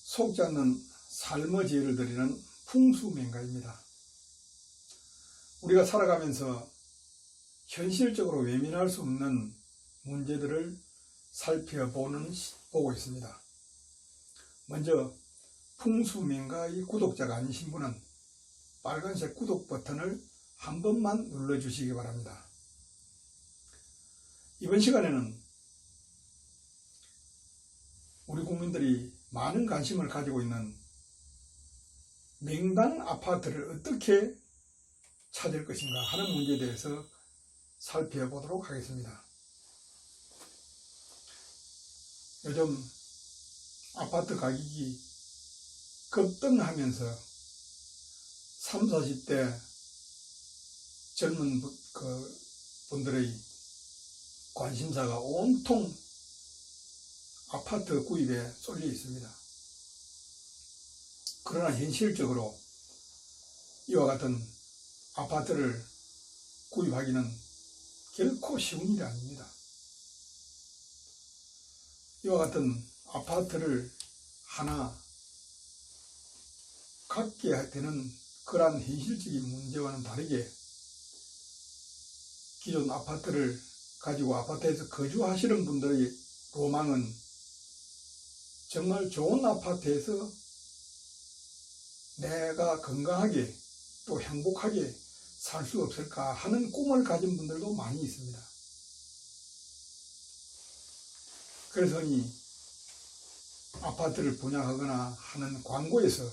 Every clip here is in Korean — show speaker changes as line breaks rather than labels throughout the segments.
속지 않는 삶의 지혜를 드리는 풍수맹가입니다. 우리가 살아가면서 현실적으로 외면할 수 없는 문제들을 살펴보고 있습니다. 먼저 풍수맹가의 구독자가 아니신 분은 빨간색 구독 버튼을 한 번만 눌러주시기 바랍니다. 이번 시간에는 우리 국민들이 많은 관심을 가지고 있는 명당 아파트를 어떻게 찾을 것인가 하는 문제에 대해서 살펴보도록 하겠습니다. 요즘 아파트 가격이 급등하면서 30, 40대 젊은 분들의 관심사가 온통 아파트 구입에 쏠려 있습니다. 그러나 현실적으로 이와 같은 아파트를 구입하기는 결코 쉬운 일이 아닙니다. 이와 같은 아파트를 하나 갖게 되는 그러한 현실적인 문제와는 다르게 기존 아파트를 가지고 아파트에서 거주하시는 분들의 로망은 정말 좋은 아파트에서 내가 건강하게 또 행복하게 살 수 없을까 하는 꿈을 가진 분들도 많이 있습니다. 그래서 이 아파트를 분양하거나 하는 광고에서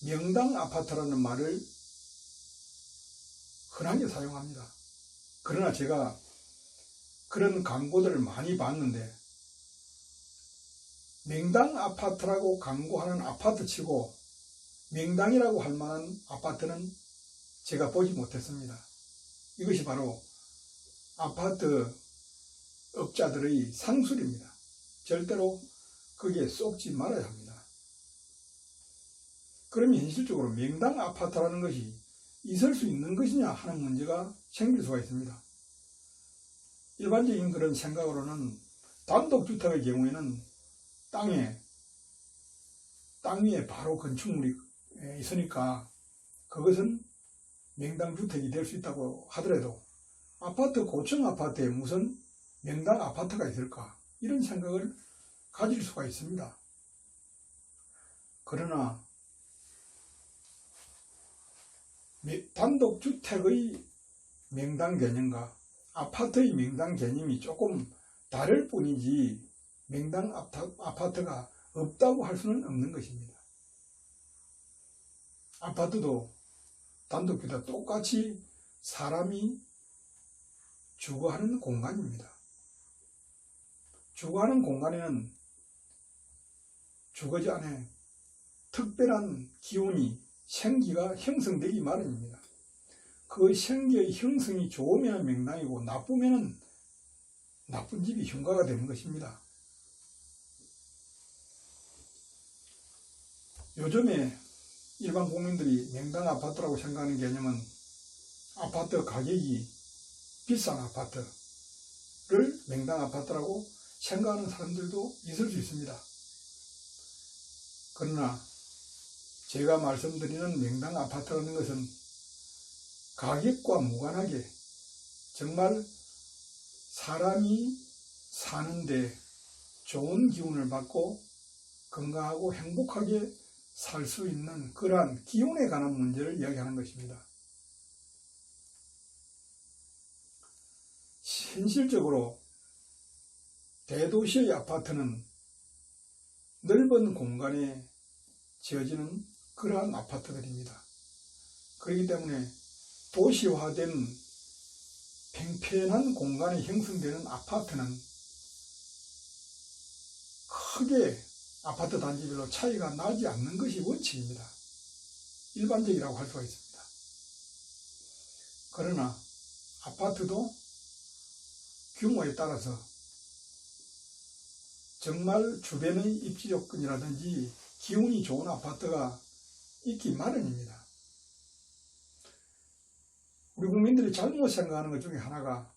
명당 아파트라는 말을 흔하게 사용합니다. 그러나 제가 그런 광고들을 많이 봤는데 명당 아파트라고 광고하는 아파트치고 명당이라고 할 만한 아파트는 제가 보지 못했습니다. 이것이 바로 아파트 업자들의 상술입니다. 절대로 거기에 쏙지 말아야 합니다. 그러면 현실적으로 명당 아파트라는 것이 있을 수 있는 것이냐 하는 문제가 생길 수가 있습니다. 일반적인 그런 생각으로는 단독주택의 경우에는 땅 위에 바로 건축물이 있으니까 그것은 명당주택이 될 수 있다고 하더라도 아파트 고층 아파트에 무슨 명당 아파트가 있을까 이런 생각을 가질 수가 있습니다. 그러나 단독주택의 명당 개념과 아파트의 명당 개념이 조금 다를 뿐이지 명당 아파트가 없다고 할 수는 없는 것입니다. 아파트도 단독주택 똑같이 사람이 주거하는 공간입니다. 주거하는 공간에는 주거지 안에 특별한 기운이 생기가 형성되기 마련입니다. 그 생기의 형성이 좋으면 명당이고 나쁘면 나쁜 집이 흉가가 되는 것입니다. 요즘에 일반 국민들이 명당 아파트라고 생각하는 개념은 아파트 가격이 비싼 아파트를 명당 아파트라고 생각하는 사람들도 있을 수 있습니다. 그러나 제가 말씀드리는 명당 아파트라는 것은 가격과 무관하게 정말 사람이 사는데 좋은 기운을 받고 건강하고 행복하게 살 수 있는 그러한 기운에 관한 문제를 이야기하는 것입니다. 현실적으로 대도시의 아파트는 넓은 공간에 지어지는 그러한 아파트들입니다. 그렇기 때문에 도시화된 팽팽한 공간에 형성되는 아파트는 크게 아파트 단지별로 차이가 나지 않는 것이 원칙입니다. 일반적이라고 할 수가 있습니다. 그러나 아파트도 규모에 따라서 정말 주변의 입지 조건이라든지 기운이 좋은 아파트가 있기 마련입니다. 우리 국민들이 잘못 생각하는 것 중에 하나가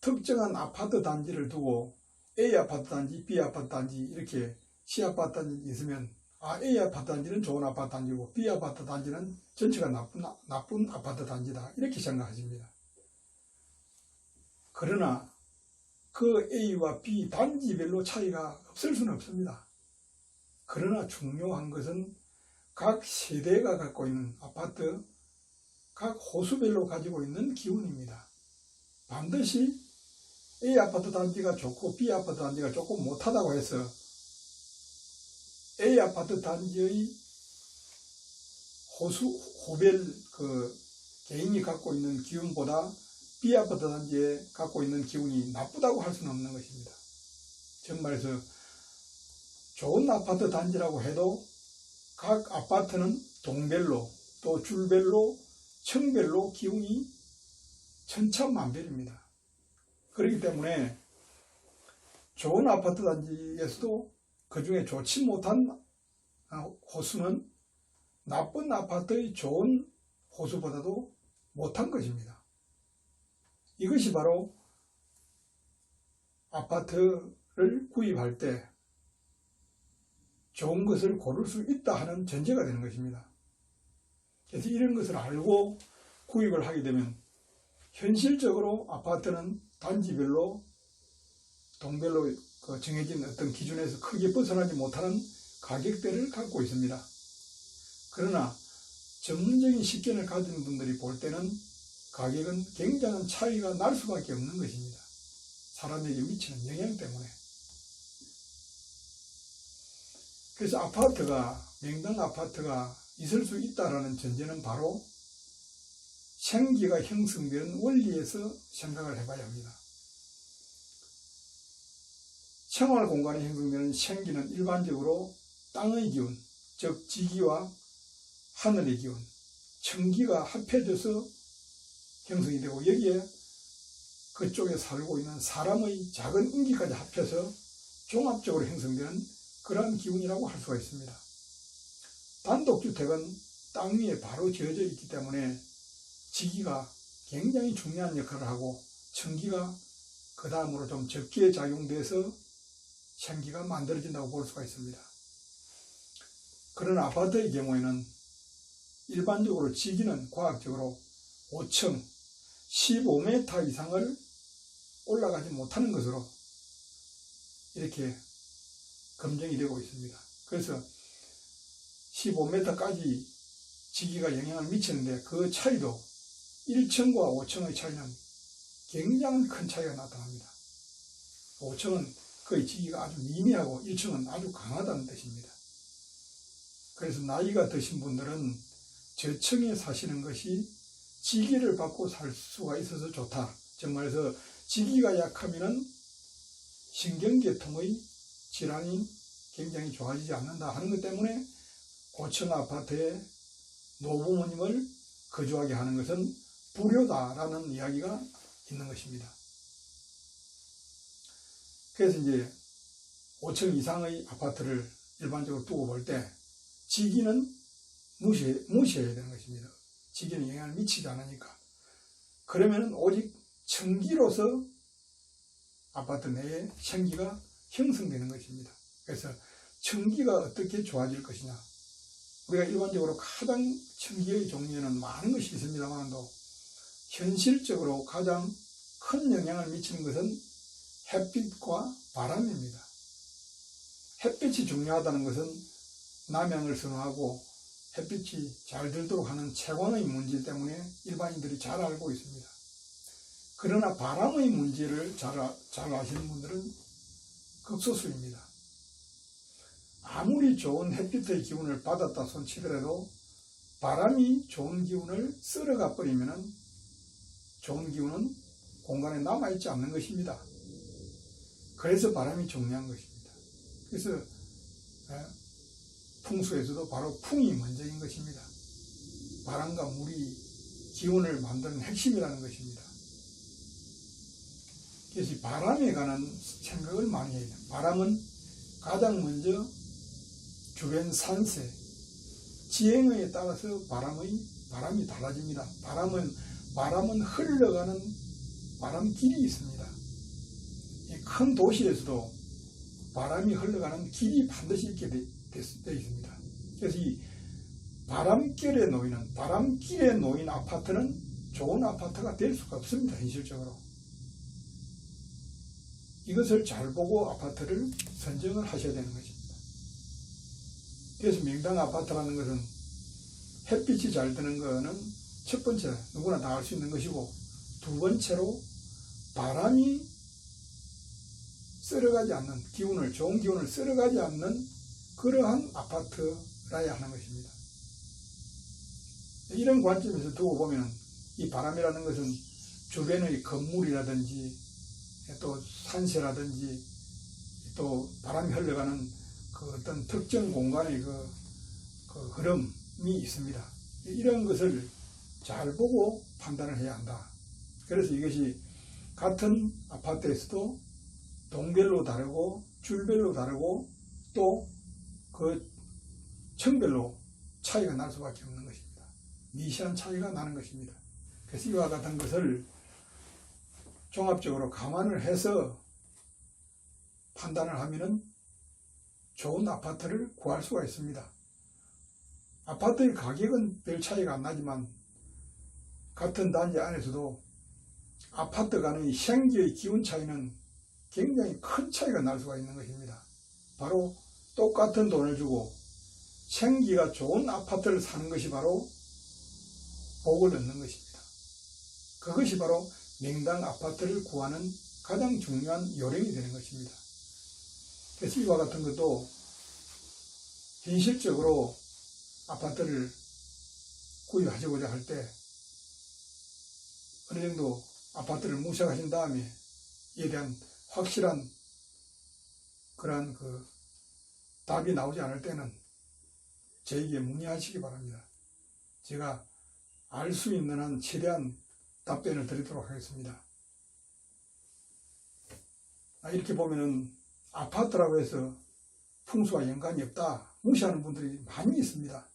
특정한 아파트 단지를 두고 A 아파트 단지, B 아파트 단지 이렇게 C 아파트 단지 있으면 A 아파트 단지는 좋은 아파트 단지고 B 아파트 단지는 전체가 나쁜 아파트 단지다 이렇게 생각하십니다. 그러나 그 A와 B 단지별로 차이가 없을 수는 없습니다. 그러나 중요한 것은 각 세대가 갖고 있는 아파트, 각 호수별로 가지고 있는 기운입니다. 반드시 A 아파트 단지가 좋고 B 아파트 단지가 조금 못하다고 해서 A 아파트 단지의 호별 개인이 갖고 있는 기운보다 B 아파트 단지에 갖고 있는 기운이 나쁘다고 할 수는 없는 것입니다. 정말에서 좋은 아파트 단지라고 해도 각 아파트는 동별로 또 줄별로 층별로 기운이 천차만별입니다. 그렇기 때문에 좋은 아파트 단지에서도 그 중에 좋지 못한 호수는 나쁜 아파트의 좋은 호수보다도 못한 것입니다. 이것이 바로 아파트를 구입할 때 좋은 것을 고를 수 있다 하는 전제가 되는 것입니다. 그래서 이런 것을 알고 구입을 하게 되면 현실적으로 아파트는 단지별로 동별로 정해진 어떤 기준에서 크게 벗어나지 못하는 가격대를 갖고 있습니다. 그러나 전문적인 식견을 가진 분들이 볼 때는 가격은 굉장한 차이가 날 수밖에 없는 것입니다. 사람에게 미치는 영향 때문에. 그래서 명당 아파트가 있을 수 있다는 전제는 바로 생기가 형성되는 원리에서 생각을 해봐야 합니다. 생활 공간에 형성되는 생기는 일반적으로 땅의 기운, 즉 지기와 하늘의 기운, 천기가 합해져서 형성이 되고 여기에 그쪽에 살고 있는 사람의 작은 인기까지 합해서 종합적으로 형성되는 그러한 기운이라고 할 수가 있습니다. 단독주택은 땅 위에 바로 지어져 있기 때문에 지기가 굉장히 중요한 역할을 하고 천기가 그 다음으로 좀 적게 작용돼서 생기가 만들어진다고 볼 수가 있습니다. 그런 아파트의 경우에는 일반적으로 지기는 과학적으로 5층 15m 이상을 올라가지 못하는 것으로 이렇게 검증이 되고 있습니다. 그래서 15m까지 지기가 영향을 미치는데 그 차이도 1층과 5층의 차이는 굉장히 큰 차이가 나타납니다. 5층은 거의 지기가 아주 미미하고 1층은 아주 강하다는 뜻입니다. 그래서 나이가 드신 분들은 저층에 사시는 것이 지기를 받고 살 수가 있어서 좋다. 정말해서 지기가 약하면은 신경계통의 질환이 굉장히 좋아지지 않는다 하는 것 때문에 고층 아파트에 노부모님을 거주하게 하는 것은 불효다라는 이야기가 있는 것입니다. 그래서 이제 5층 이상의 아파트를 일반적으로 두고 볼 때 지기는 무시해야 되는 것입니다. 지기는 영향을 미치지 않으니까. 그러면 오직 층기로서 아파트 내에 생기가 형성되는 것입니다. 그래서 층기가 어떻게 좋아질 것이냐. 우리가 일반적으로 가장 층기의 종류에는 많은 것이 있습니다만도 현실적으로 가장 큰 영향을 미치는 것은 햇빛과 바람입니다. 햇빛이 중요하다는 것은 남양을 선호하고 햇빛이 잘 들도록 하는 채광의 문제 때문에 일반인들이 잘 알고 있습니다. 그러나 바람의 문제를 잘 아시는 분들은 극소수입니다. 아무리 좋은 햇빛의 기운을 받았다 손치더라도 바람이 좋은 기운을 쓸어가 버리면 좋은 기운은 공간에 남아있지 않는 것입니다. 그래서 바람이 중요한 것입니다. 그래서 풍수에서도 바로 풍이 먼저인 것입니다. 바람과 물이 기운을 만드는 핵심이라는 것입니다. 그래서 바람에 관한 생각을 많이 해야 됩니다. 바람은 가장 먼저 주변 산세, 지형에 따라서 바람이 달라집니다. 바람은 흘러가는 바람길이 있습니다. 이 큰 도시에서도 바람이 흘러가는 길이 반드시 있게 되어 있습니다. 그래서 이 바람길에 놓인 아파트는 좋은 아파트가 될 수가 없습니다. 현실적으로. 이것을 잘 보고 아파트를 선정을 하셔야 되는 것입니다. 그래서 명당 아파트라는 것은 햇빛이 잘 드는 것은 첫 번째 누구나 다 알 수 있는 것이고, 두 번째로 바람이 쓸어가지 않는 좋은 기운을 쓸어가지 않는 그러한 아파트라야 하는 것입니다. 이런 관점에서 두고 보면 이 바람이라는 것은 주변의 건물이라든지 또 산세라든지 또 바람이 흘러가는 그 어떤 특정 공간의 그 흐름이 있습니다. 이런 것을 잘 보고 판단을 해야 한다. 그래서 이것이 같은 아파트에서도 동별로 다르고 줄별로 다르고 또 그 층별로 차이가 날 수밖에 없는 것입니다. 미세한 차이가 나는 것입니다. 그래서 이와 같은 것을 종합적으로 감안을 해서 판단을 하면은 좋은 아파트를 구할 수가 있습니다. 아파트의 가격은 별 차이가 안 나지만 같은 단지 안에서도 아파트 간의 생기의 기운 차이는 굉장히 큰 차이가 날 수가 있는 것입니다. 바로 똑같은 돈을 주고 생기가 좋은 아파트를 사는 것이 바로 복을 얻는 것입니다. 그것이 바로 명당 아파트를 구하는 가장 중요한 요령이 되는 것입니다. 그래서 이와 같은 것도 현실적으로 아파트를 구입하시고자 할 때 어느 정도 아파트를 물색하신 다음에 이에 대한 확실한 그러한 그 답이 나오지 않을 때는 저에게 문의하시기 바랍니다. 제가 알 수 있는 한 최대한 답변을 드리도록 하겠습니다. 이렇게 보면은 아파트라고 해서 풍수와 연관이 없다 무시하는 분들이 많이 있습니다.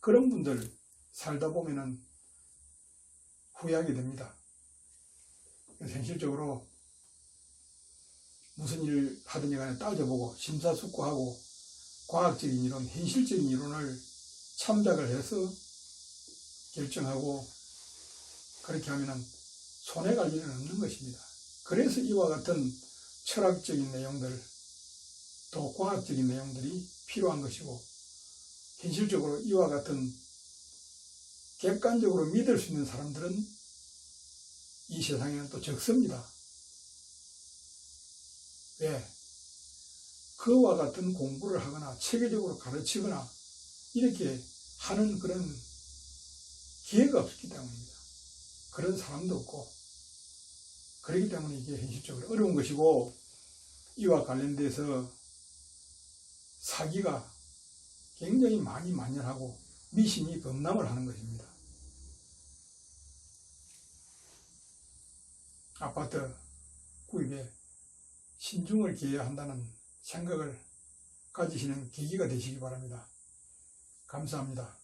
그런 분들 살다 보면은 후회하게 됩니다. 그래서 현실적으로 무슨 일을 하든지 간에 따져보고 심사숙고하고 과학적인 이론, 현실적인 이론을 참작을 해서 결정하고 그렇게 하면은 손해갈 일은 없는 것입니다. 그래서 이와 같은 철학적인 내용들 또 과학적인 내용들이 필요한 것이고, 현실적으로 이와 같은 객관적으로 믿을 수 있는 사람들은 이 세상에는 또 적습니다. 왜? 그와 같은 공부를 하거나 체계적으로 가르치거나 이렇게 하는 그런 기회가 없기 때문입니다. 그런 사람도 없고, 그렇기 때문에 이게 현실적으로 어려운 것이고, 이와 관련돼서 사기가 굉장히 많이 만연하고 미신이 범람을 하는 것입니다. 아파트 구입에 신중을 기해야 한다는 생각을 가지시는 계기가 되시기 바랍니다. 감사합니다.